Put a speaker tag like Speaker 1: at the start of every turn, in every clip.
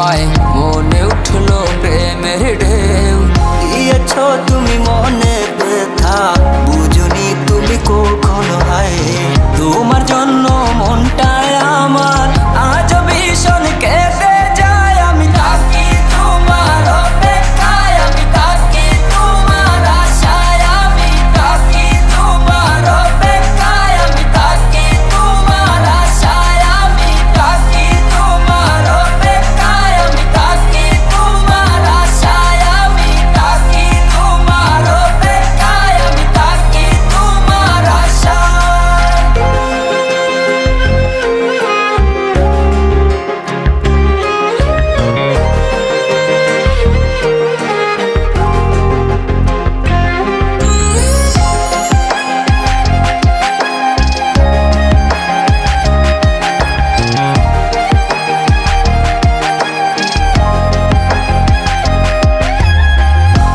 Speaker 1: তোমায় মনে উঠলো প্রেমের ঢেউ।
Speaker 2: দিয়েছ তুমি মনে ব্যথা, বুঝুনি তুমি কখনো হায়। তোমার জন্য মনটায় আমার আজ ভীষণ কেঁদে যায়। আমি থাকি তোমার অপেক্ষায়, আমি থাকি তোমার আশায়, আমি থাকি তোমার অপেক্ষায়, আমি থাকি তোমার আশায়, আমি থাকি তোমার অপেক্ষায়, আমি থাকি তোমার আশায়, আমি থাকি তোমার অপেক্ষায়, আমি থাকি তোমার আশায়।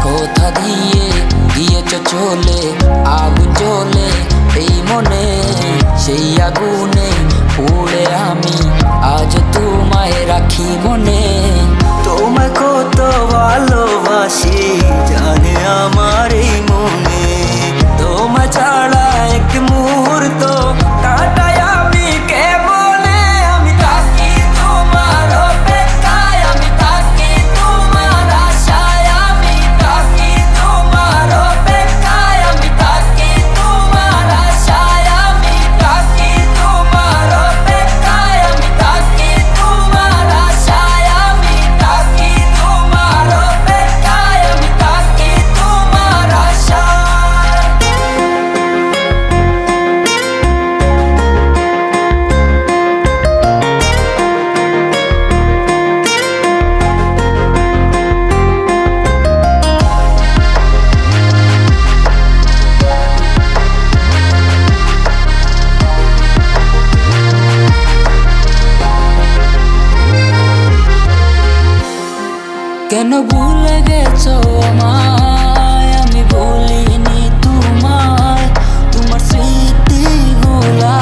Speaker 1: কোথা দিয়ে গিয়েছ চলে, আগুন জ্বলে এই মনে, সেই আগুনে পুড়ে আমি আজ তোমায় রাখি মনে।
Speaker 2: তোমায় কত ভালোবাসি জানে আমার এই মনে। তোমায় ছাড়া এক মুহূর্ত কাটাই আমি কেমনে। আমি থাকি তোমার অপেক্ষায়, আমি থাকি তোমার আশায়, আমি থাকি তোমার অপেক্ষায়, আমি থাকি তোমার আশায়, আমি থাকি তোমার অপেক্ষায়, আমি থাকি তোমার আশায়, আমি থাকি তোমার অপেক্ষায়, আমি থাকি তোমার আশায়।
Speaker 1: কেন ভুলে গেছো আমায়, আমি বলিনি তোমায়। তোমার স্মৃতিগুলা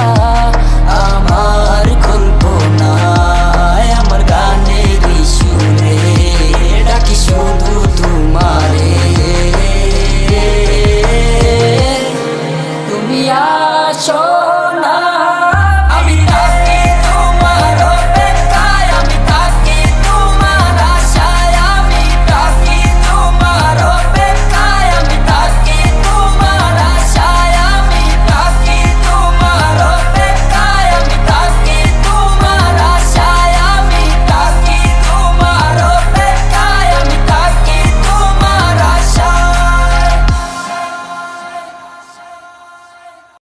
Speaker 2: আমার কল্পনায়, আমার গানের সুরে ডাকি শুধু তোমারে।
Speaker 1: তুমি আসো